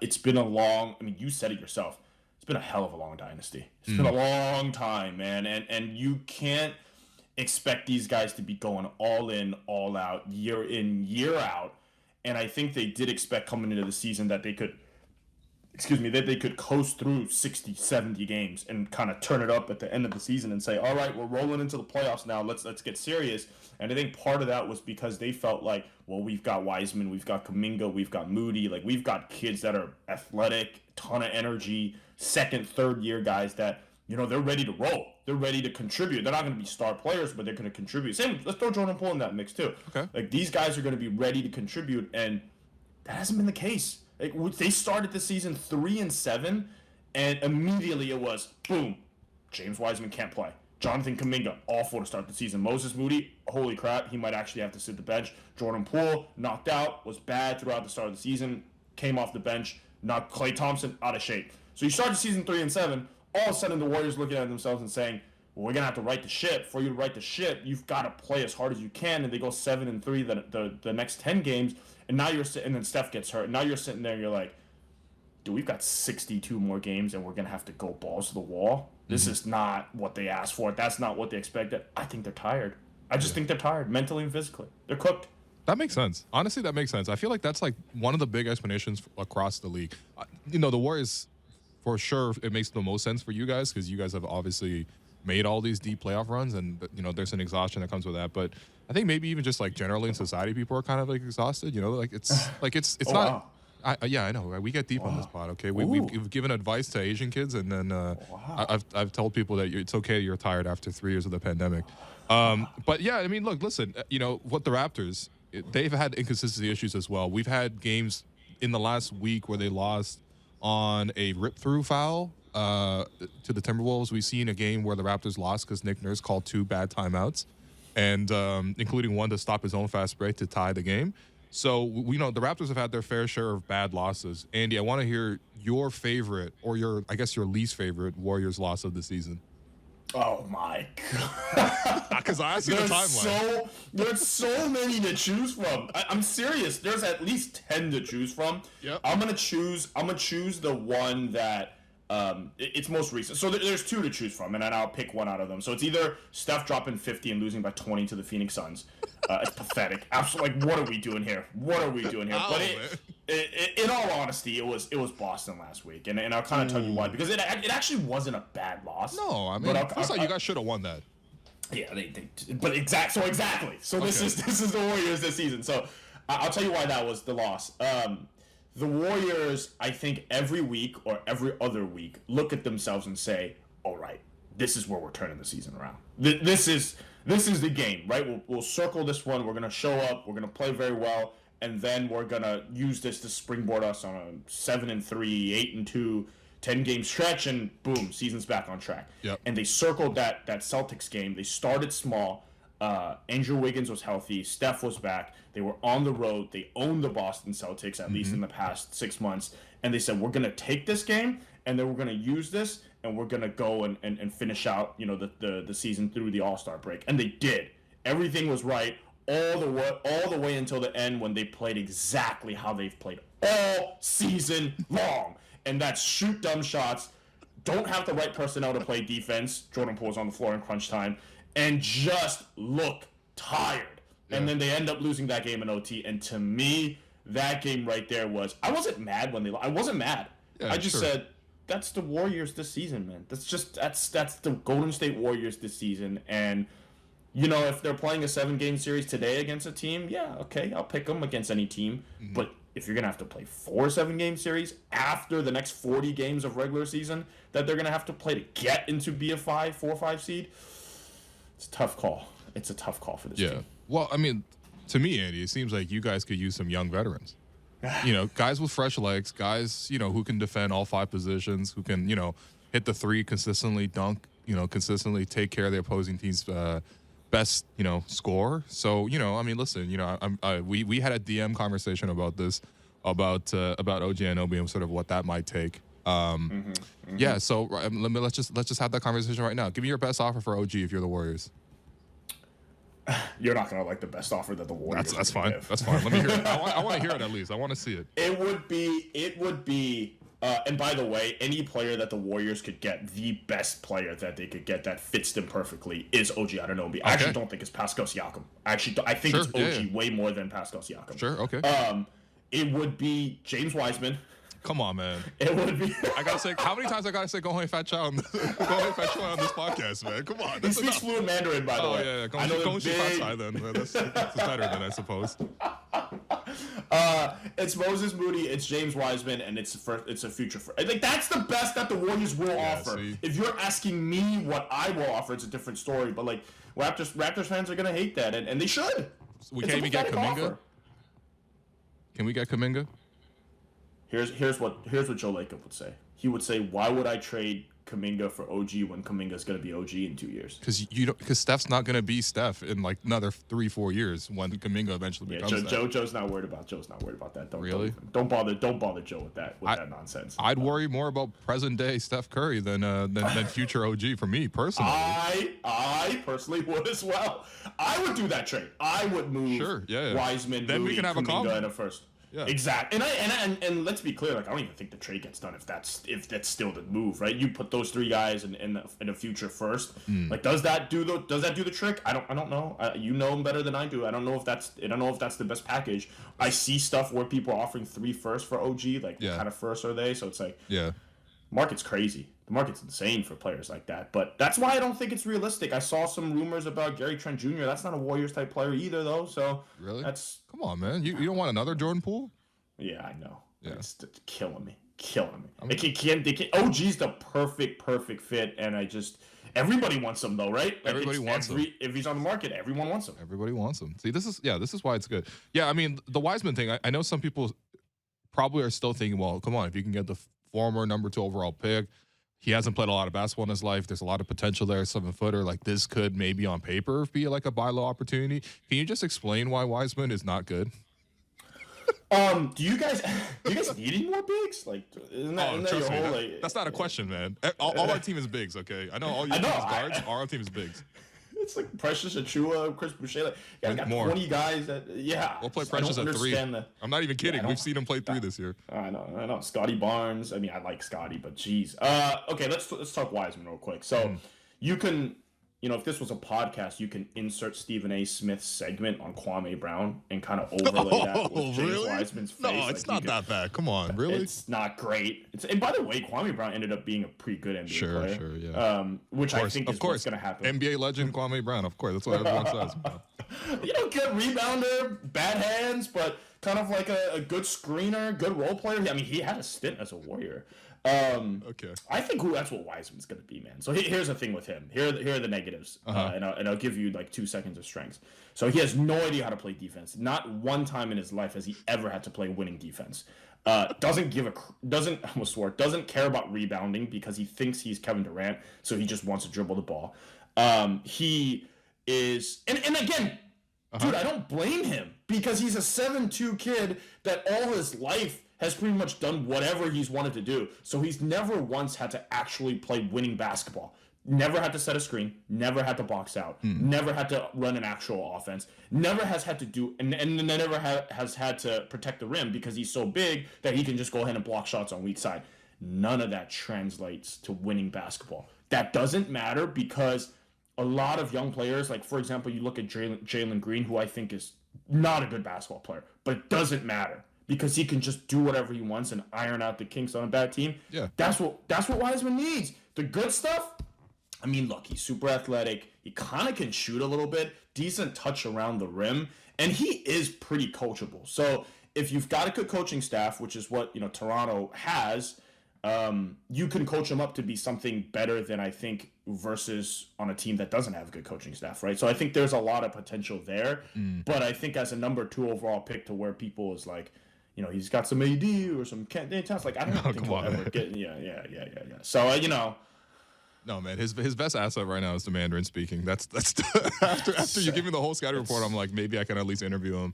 It's been a long. I mean, you said it yourself. It's been a hell of a long dynasty. It's been a long time, man, and you can't expect these guys to be going all in, all out, year in, year out. And I think they did expect coming into the season that they could. That they could coast through 60, 70 games and kind of turn it up at the end of the season and say, all right, we're rolling into the playoffs now. Let's get serious. And I think part of that was because they felt like, well, we've got Wiseman, we've got Kuminga, we've got Moody. Like, we've got kids that are athletic, ton of energy, second, third year guys that, they're ready to roll. They're ready to contribute. They're not going to be star players, but they're going to contribute. Same, let's throw Jordan Poole in that mix too. Okay. Like, these guys are going to be ready to contribute, and that hasn't been the case. They started the season 3-7, and immediately it was boom. James Wiseman can't play. Jonathan Kuminga awful to start the season. Moses Moody, holy crap, he might actually have to sit the bench. Jordan Poole knocked out, was bad throughout the start of the season, came off the bench. Knocked Klay Thompson out of shape. So you start the season 3-7. All of a sudden the Warriors looking at themselves and saying, well, we're gonna have to right the ship. For you to right the ship, you've got to play as hard as you can. And they go 7-3 the next 10 games. And now you're sitting, and then Steph gets hurt. Now you're sitting there and you're like, dude, we've got 62 more games and we're going to have to go balls to the wall. This is not what they asked for. That's not what they expected. I think they're tired. I just think they're tired, mentally and physically. They're cooked. That makes sense. Honestly, that makes sense. I feel like that's like one of the big explanations across the league. The Warriors, for sure, it makes the most sense for you guys because you guys have obviously made all these deep playoff runs, and there's an exhaustion that comes with that. But I think maybe even just like generally in society, people are kind of like exhausted. It's Oh, not. wow. I know. We get deep on this pod. Okay, we've given advice to Asian kids, and then I've told people that it's okay. You're tired after 3 years of the pandemic. But yeah, I mean, look, listen. What the Raptors, they've had inconsistency issues as well. We've had games in the last week where they lost on a rip-through foul to the Timberwolves. We've seen a game where the Raptors lost because Nick Nurse called 2 bad timeouts, and including one to stop his own fast break to tie the game. So we know the Raptors have had their fair share of bad losses. Andy, I want to hear your favorite or your least favorite Warriors loss of the season. Oh my god! Because I see the timeline. There's so many to choose from. I'm serious. There's at least 10 to choose from. Yep. I'm gonna choose the one that it's most recent. So there's 2 to choose from, and then I'll pick one out of them. So it's either Steph dropping 50 and losing by 20 to the Phoenix Suns. It's pathetic. Absolutely. Like, what are we doing here? But in all honesty, it was Boston last week, and I'll kind of tell you why, because it actually wasn't a bad loss. No, I mean, I thought you guys should have won that. Yeah, but exactly. So this is the Warriors this season. So I'll tell you why that was the loss. The Warriors, I think every week or every other week, look at themselves and say, all right, this is where we're turning the season around. This is the game, right? We'll circle this one. We're going to show up. We're going to play very well. And then we're going to use this to springboard us on a 7-3, 8-2, 10-game stretch, and boom, season's back on track. Yep. And they circled that Celtics game. They started small. Andrew Wiggins was healthy. Steph was back. They were on the road. They owned the Boston Celtics, at least in the past 6 months. And they said, we're going to take this game, and then we're going to use this, and we're going to go and finish out, the season through the All-Star break. And they did. Everything was right all the way until the end, when they played exactly how they've played all season long. And that's shoot dumb shots, don't have the right personnel to play defense. Jordan Poole's on the floor in crunch time, and just look tired. Yeah. And then they end up losing that game in OT. And to me, that game right there was, I wasn't mad when they lost. I wasn't mad. Yeah, I just said, that's the Warriors this season, man. That's the Golden State Warriors this season. And if they're playing a 7-game series today against a team, yeah, okay, I'll pick them against any team. Mm-hmm. But if you're going to have to play 4 7-game series after the next 40 games of regular season that they're going to have to play to get into be a 4 or 5 seed, it's a tough call. it's a tough call for this Yeah. team. Well, I mean, to me, Andy, it seems like you guys could use some young veterans. Guys with fresh legs, guys, who can defend all 5 positions, who can, hit the 3 consistently, dunk, consistently take care of the opposing team's best, score. So, I mean, listen, we had a DM conversation about this, about OG Anunoby and sort of what that might take. Yeah. So let's just have that conversation right now. Give me your best offer for OG if you're the Warriors. You're not gonna like the best offer that the Warriors. That's fine. Give. That's fine. Let me hear it. I want to hear it at least. I want to see it. It would be. And by the way, any player that the Warriors could get, the best player that they could get that fits them perfectly is OG Anunoby. I actually don't think it's Pascal Siakam. I think it's OG way more than Pascal Siakam. Sure. Okay. It would be James Wiseman. Come on, man. It would be. I gotta say, how many times I gotta say "Go ahead, fat child" on this podcast, man? Come on. He speaks fluent Mandarin, by the way. Oh yeah, Go then. That's better than I suppose. It's Moses Moody, it's James Wiseman, and it's a future. Like that's the best that the Warriors will offer. See? If you're asking me what I will offer, it's a different story. But like Raptors fans are gonna hate that, and they should. We can't even get Kuminga. Offer. Can we get Kuminga? Here's what Joe Lacob would say. He would say, "Why would I trade Kuminga for OG when Kuminga's going to be OG in 2 years?" Because Steph's not going to be Steph in like another 3-4 years when Kuminga eventually becomes Steph. Joe's not worried about that. Don't bother Joe with that nonsense. I'd worry more about present day Steph Curry than future OG for me personally. I personally would as well. I would do that trade. I would move Wiseman, then Moody, we can have Kuminga in a first. Yeah. Exactly. And let's be clear, like I don't even think the trade gets done if that's still the move, right? You put those 3 guys in a future first. Like does that do the trick? I don't know. You know them better than I do. I don't know if that's the best package. I see stuff where people are offering 3 firsts for OG, like what kind of first are they? So it's like market's crazy. The market's insane for players like that. But that's why I don't think it's realistic. I saw some rumors about Gary Trent Jr. That's not a Warriors type player either, though. So really, come on, man. You don't want another Jordan Poole? Yeah, I know. Yeah. It's killing me. OG's the perfect fit, and everybody wants him though, right? Like everybody wants him. If he's on the market, everyone wants him. Everybody wants him. See, this is why it's good. Yeah, I mean the Wiseman thing. I know some people probably are still thinking, well, come on, if you can get the former number 2 overall pick. He hasn't played a lot of basketball in his life. There's a lot of potential there. 7-footer, like this could maybe on paper be like a buy low opportunity. Can you just explain why Wiseman is not good? Do you guys need any more bigs? Like, isn't that your whole like? That's not a question, man. All our team is bigs. Okay, I know all your team is guards. Our team is bigs. It's like Precious Achiuwa, Chris Boucher. Like, you got 20 guys that, We'll play Precious at 3. I'm not even kidding. We've seen him play 3 this year. I know. Scotty Barnes. I mean, I like Scotty, but geez. Okay, let's talk Wiseman real quick. So you can, if this was a podcast, you can insert Stephen A. Smith's segment on Kwame Brown and kind of overlay that with James Wiseman's face. No, it's not that bad. Come on, really? It's not great. And by the way, Kwame Brown ended up being a pretty good NBA player. Sure, yeah. Which I think is what's going to happen. NBA legend Kwame Brown, of course. That's what everyone says. Good rebounder, bad hands, but kind of like a good screener, good role player. I mean, he had a stint as a Warrior. Okay. I think that's what Wiseman's going to be, man. So here's the thing with him. Here are the negatives, and I'll give you like 2 seconds of strengths. So he has no idea how to play defense. Not one time in his life has he ever had to play winning defense. Doesn't care about rebounding because he thinks he's Kevin Durant, so he just wants to dribble the ball. He is, and again, dude, I don't blame him because he's a 7'2" kid that all his life has pretty much done whatever he's wanted to do. So he's never once had to actually play winning basketball. Never had to set a screen. Never had to box out. Never had to run an actual offense. Never has had to do, and never has had to protect the rim because he's so big that he can just go ahead and block shots on weak side. None of that translates to winning basketball. That doesn't matter because a lot of young players, like for example, you look at Jalen Green, who I think is not a good basketball player, but it doesn't matter. Because he can just do whatever he wants and iron out the kinks on a bad team. Yeah, that's what Wiseman needs. The good stuff. I mean, look, he's super athletic. He kind of can shoot a little bit. Decent touch around the rim, and he is pretty coachable. So if you've got a good coaching staff, which is what Toronto has, you can coach him up to be something better than I think versus on a team that doesn't have a good coaching staff, right? So I think there's a lot of potential there. But I think as a number 2 overall pick to where people is like, you know, he's got some AD or some talents. Like I don't think he'll ever get. Yeah. So No, man, his best asset right now is the Mandarin speaking. That's after you give me the whole scouting report, I'm like, maybe I can at least interview him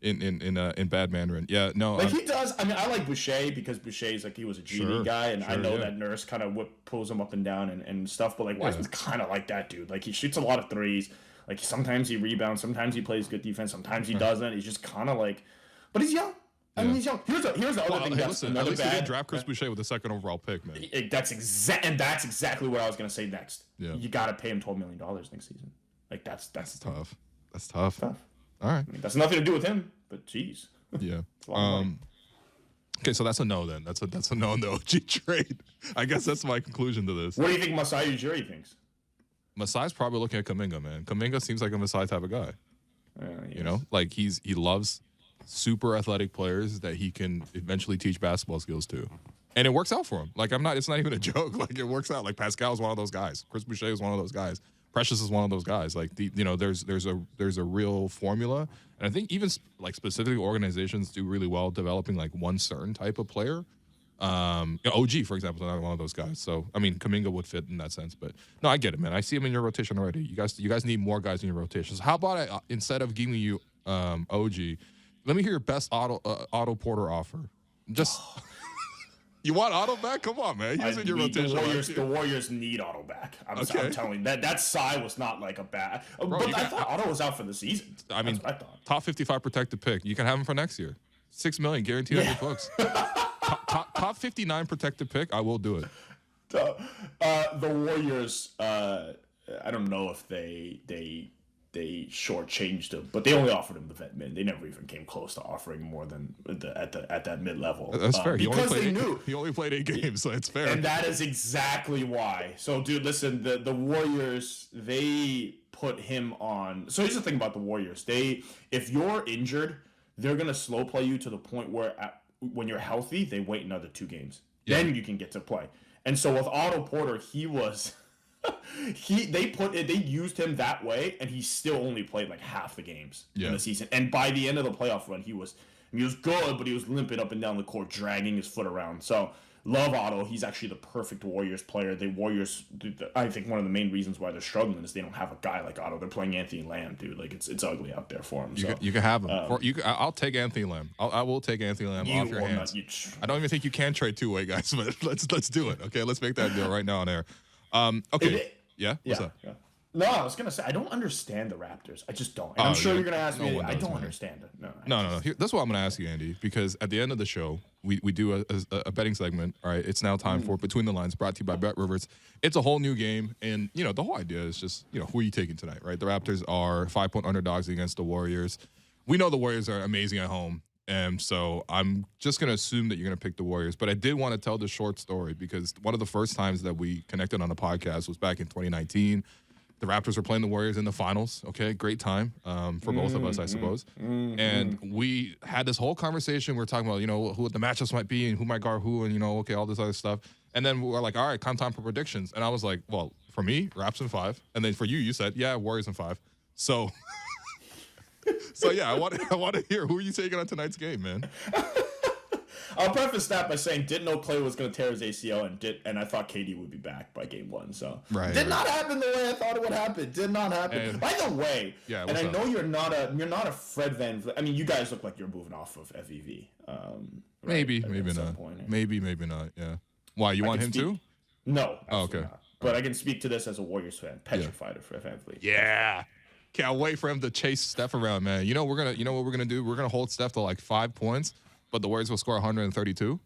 in bad Mandarin. Yeah, no, like he does. I mean, I like Boucher because Boucher's like he was a G League guy, and I know that Nurse kind of pulls him up and down and stuff. But like Wiseman's kind of like that dude. Like he shoots a lot of threes. Like sometimes he rebounds, sometimes he plays good defense, sometimes he doesn't. He's just kind of like, but he's young. I mean, he's young. Here's the other thing. That's another at least bad. They did draft Chris Boucher with the 2nd overall pick, man. That's exactly what I was gonna say next. Yeah. You got to pay him $12 million next season. Like that's tough. That's tough. All right. I mean, that's nothing to do with him, but geez. Yeah. Okay, so that's a no then. That's a no on the OG trade. I guess that's my conclusion to this. What do you think Masai Ujiri thinks? Masai's probably looking at Kuminga, man. Kuminga seems like a Masai type of guy. You know, like he loves super athletic players that he can eventually teach basketball skills to. And it works out for him. Like it's not even a joke. Like it works out. Like Pascal is one of those guys. Chris Boucher is one of those guys. Precious is one of those guys. Like there's a real formula. And I think even like specifically organizations do really well developing like one certain type of player. OG, for example, is not one of those guys. So I mean, Kuminga would fit in that sense. But no, I get it, man. I see him in your rotation already. You guys need more guys in your rotations. How about instead of giving you OG, let me hear your best Otto Porter offer. Just you want Otto back? Come on, man. He's in your rotation. The Warriors need Otto back. I'm telling you that Sai was not like a bad. Bro, but I thought Otto was out for the season. I mean, top 55 protected pick. You can have him for next year. $6 million guaranteed on your books. top 59 protected pick. I will do it. The Warriors. I don't know if they shortchanged him, but they only offered him the vet min. They never even came close to offering more than at that mid level. That's fair. Because they knew he only played 8 games, so it's fair. And that is exactly why. So, dude, listen, the Warriors, they put him on. So here's the thing about the Warriors: if you're injured, they're gonna slow play you to the point where when you're healthy, they wait another 2 games. Yeah. Then you can get to play. And so with Otto Porter, he was. They used him that way, and he still only played like half the games in the season. And by the end of the playoff run, he was good, but he was limping up and down the court, dragging his foot around. So love Otto. He's actually the perfect Warriors player. The Warriors, I think one of the main reasons why they're struggling is they don't have a guy like Otto. They're playing Anthony Lamb, dude. Like it's ugly out there for him. You can have him. I'll take Anthony Lamb. I will take Anthony Lamb off your hands. I don't even think you can trade 2-way guys, but let's do it. Okay, let's make that deal right now on air. Okay. Yeah? What's up? Yeah. No, I was going to say, I don't understand the Raptors. I just don't. And I'm sure you're going to ask me. I don't understand it. No. That's what I'm going to ask you, Andy, because at the end of the show, we do a betting segment. All right. It's now time for Between the Lines, brought to you by Bet Rivers. It's a whole new game. And, the whole idea is just, who are you taking tonight, right? The Raptors are 5-point underdogs against the Warriors. We know the Warriors are amazing at home. And so I'm just going to assume that you're going to pick the Warriors. But I did want to tell the short story because one of the first times that we connected on the podcast was back in 2019. The Raptors were playing the Warriors in the finals. Okay, great time for both of us, I suppose. And we had this whole conversation. We were talking about, who the matchups might be and who might guard who and, all this other stuff. And then we were like, all right, time for predictions. And I was like, well, for me, Raps in 5. And then for you said, yeah, Warriors in 5. So... So yeah, I want to hear who are you taking on tonight's game, man. I'll preface that by saying didn't know Clay was going to tear his ACL and I thought KD would be back by game 1. So did not happen the way I thought it would happen. Did not happen. And, by the way, and I know you're not a Fred VanVleet. I mean, you guys look like you're moving off of FEV. Maybe not. Maybe not. Yeah. Why you want him too? No. Okay. Not. But I can speak to this as a Warriors fan, petrified of Fred VanVleet. Yeah. Can't wait for him to chase Steph around, man. You know what we're gonna do? We're gonna hold Steph to like 5 points, but the Warriors will score 132.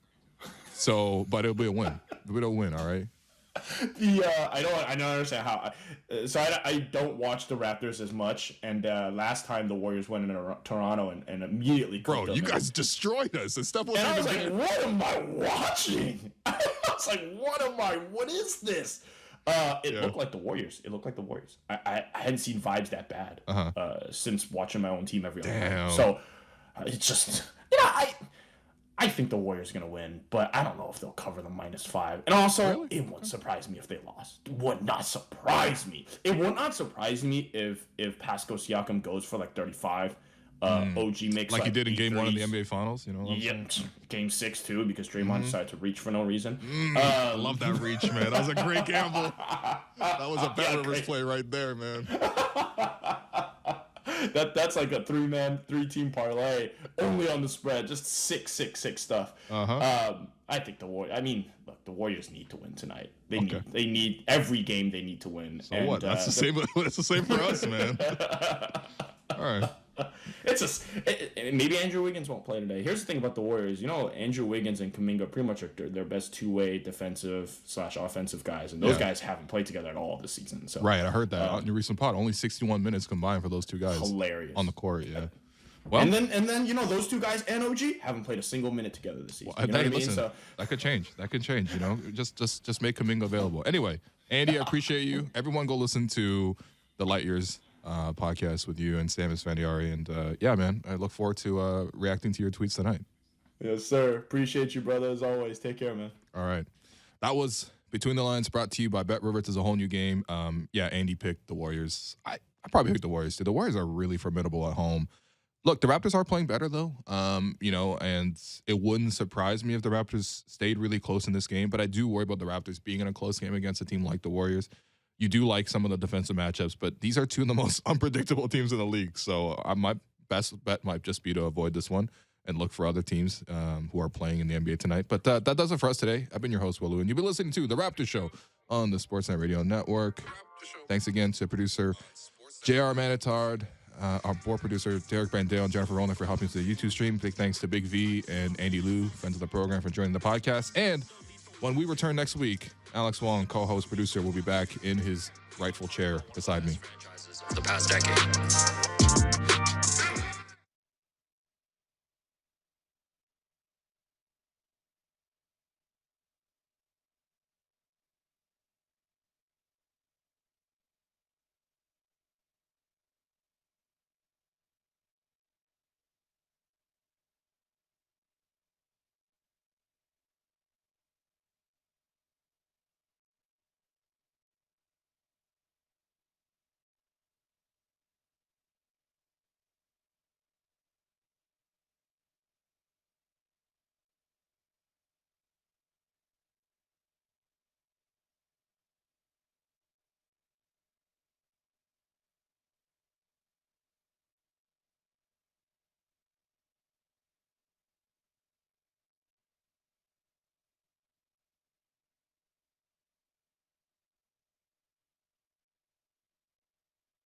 So, but it'll be a win. It'll win, all right. I don't understand how. I don't watch the Raptors as much. And last time the Warriors went into Toronto and immediately. Bro, you guys destroyed us. And Steph was I was like, what am I watching? I was like, what is this? It looked like the Warriors. I hadn't seen vibes that bad since watching my own team every other night. So it's just, I think the Warriors are going to win, but I don't know if they'll cover the -5. And also, Really? it wouldn't surprise me if they lost. It would not surprise me. It would not surprise me if Pascal Siakam goes for like 35. OG makes Like he did in eight Game 1 of the threes. NBA Finals, you know what I'm Yeah, saying? Game 6 too, because Draymond decided to reach for no reason. I love that reach, man. That was a great gamble. That was a Bet Rivers play right there, man. That's like a three-team parlay only on the spread, just sick stuff. I think the Warriors. I mean, look, the Warriors need to win tonight. They need every game they need to win. So what? That's the same. That's the same for us, man. All right. Maybe Andrew Wiggins won't play today. Here's the thing about the Warriors. You know, Andrew Wiggins and Kuminga pretty much are their best two-way defensive/offensive guys, and those guys haven't played together at all this season. So right, I heard that on your recent pod. Only 61 minutes combined for those two guys. Hilarious on the court. Yeah. Well, and then you know those two guys and OG haven't played a single minute together this season. Well, you know what I mean? Listen, So that could change. That could change. You know, just make Kuminga available. Anyway, Andy, I appreciate you. Everyone, go listen to the Light Years podcast with you and Sam Esfandiari. And yeah, man, I look forward to reacting to your tweets tonight. yes, sir. Appreciate you, brother. As always. Take care, man. All right, that was Between the Lines, brought to you by Bet Rivers. Is a whole new game. Yeah, Andy picked the Warriors. I probably picked the Warriors too. The Warriors are really formidable at home. Look, the Raptors are playing better though. You know, and it wouldn't surprise me if the Raptors stayed really close in this game. But I do worry about the Raptors being in a close game against a team like the Warriors. You do like some of the defensive matchups, but these are two of the most unpredictable teams in the league. So my best bet might just be to avoid this one and look for other teams who are playing in the NBA tonight. But that does it for us today. I've been your host, Willu, and you've been listening to The Raptors Show on the Sportsnet Radio Network. Thanks again to producer J.R. Manitard, our board producer Derek Bandale and Jennifer Roland for helping us with the YouTube stream. Big thanks to Big V and Andy Liu, friends of the program, for joining the podcast. And when we return next week, Alex Wong, co-host, producer, will be back in his rightful chair beside me. The past decade.